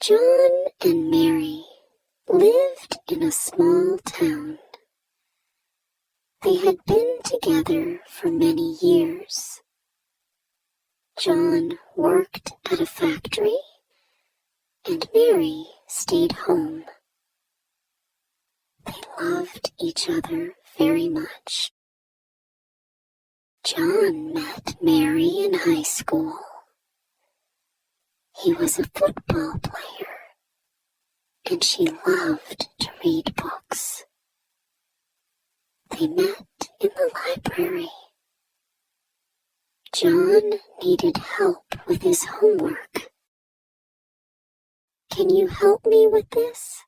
John and Mary lived in a small town. They had been together for many years. John worked at a factory, and Mary stayed home. They loved each other very much. John met Mary in high school. He was a football player, and she loved to read books. They met in the library. John needed help with his homework. "Can you help me with this?"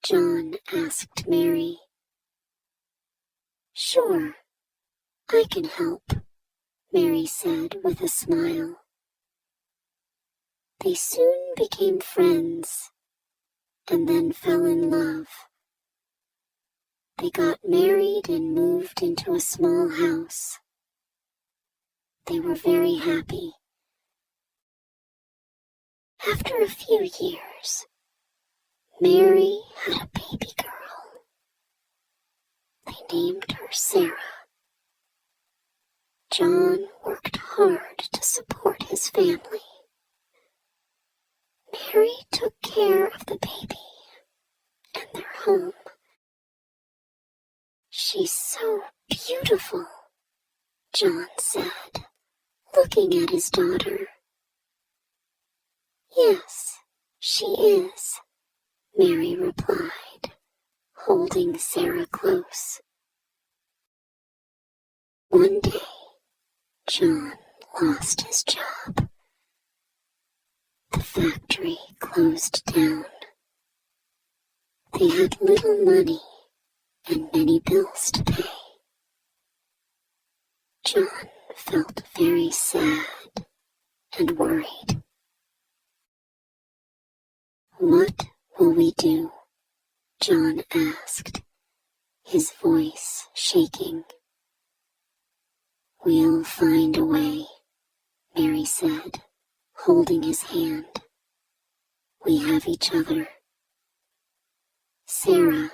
John asked Mary. "Sure, I can help," Mary said with a smile. They soon became friends and then fell in love. They got married and moved into a small house. They were very happy. After a few years, Mary had a baby girl. They named her Sarah. John worked hard to support his family. Mary took care of the baby and their home. "She's so beautiful," John said, looking at his daughter. "Yes, she is," Mary replied, holding Sarah close. One day, John lost his job. The factory closed down. They had little money and many bills to pay. John felt very sad and worried. "What will we do?" John asked, his voice shaking. "We'll find a way," Mary said, holding his hand. "We have each other." Sarah,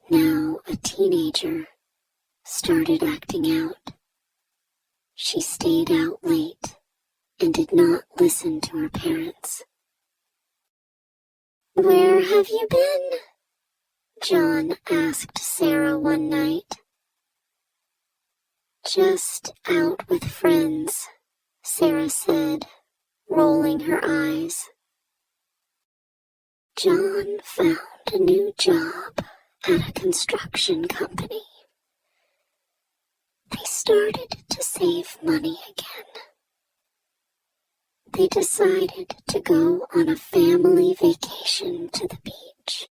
now a teenager, started acting out. She stayed out late and did not listen to her parents. "Where have you been?" John asked Sarah one night. "Just out with friends," Sarah said, rolling her eyes. John found a new job at a construction company. They started to save money again. They decided to go on a family vacation to the beach.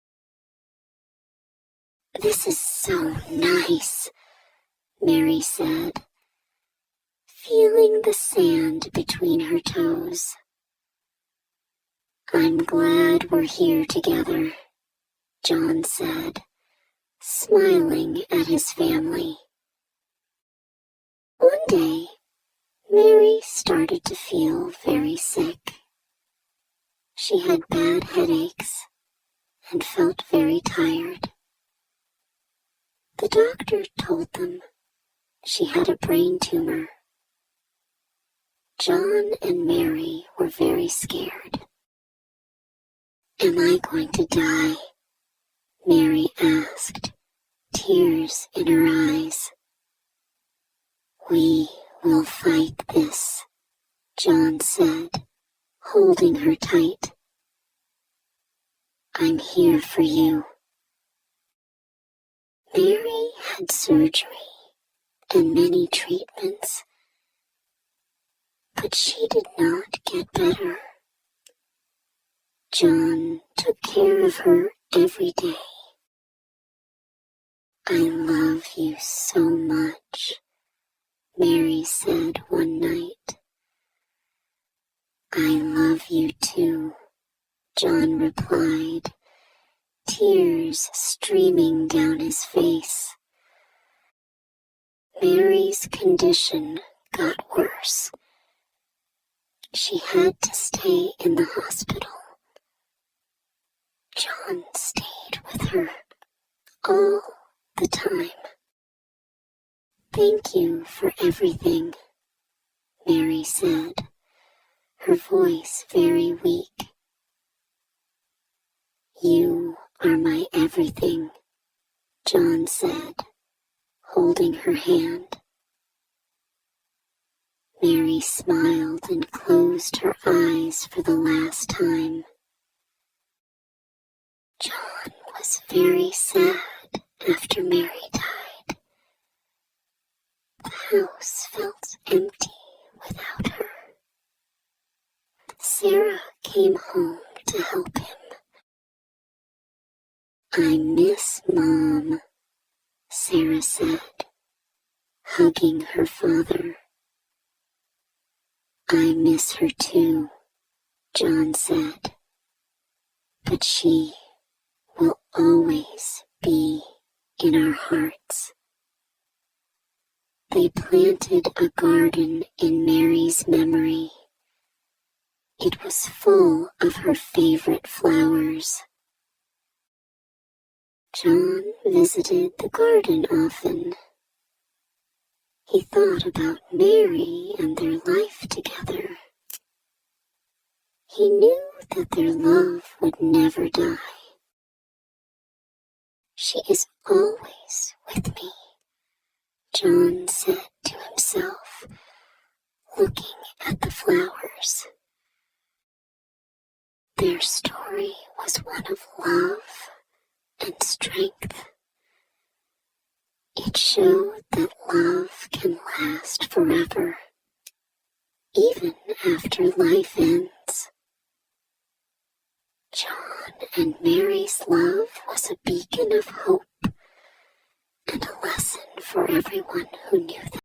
"This is so nice," Mary said, feeling the sand between her toes. "I'm glad we're here together," John said, smiling at his family. One day, Mary started to feel very sick. She had bad headaches and felt very tired. The doctor told them she had a brain tumor. John and Mary were very scared. "Am I going to die?" Mary asked, tears in her eyes. "We will fight this," John said, holding her tight. "I'm here for you." Mary had surgery and many treatments, but she did not get better. John took care of her every day. "I love you so much," Mary said one night. "I love you too," John replied, tears streaming down his face. Mary's condition got worse. She had to stay in the hospital John stayed with her all the time. "Thank you for everything," Mary said, her voice very weak. "You are my everything," John said, holding her hand. Mary smiled and closed her eyes for the last time. John was very sad after Mary died. The house felt empty without her. Sarah came home to help him. "I miss Mom," Sarah said, hugging her father. "I miss her too," John said, "but she will always be in our hearts." They planted a garden in Mary's memory. It was full of her favorite flowers. John visited the garden often. He thought about Mary and their life together. He knew that their love would never die. "She is always with me," John said to himself, looking at the flowers. Their story was one of love and strength. It showed that love can last forever, even after life ends. John and Mary's love was a beacon of hope and a lesson for everyone who knew them.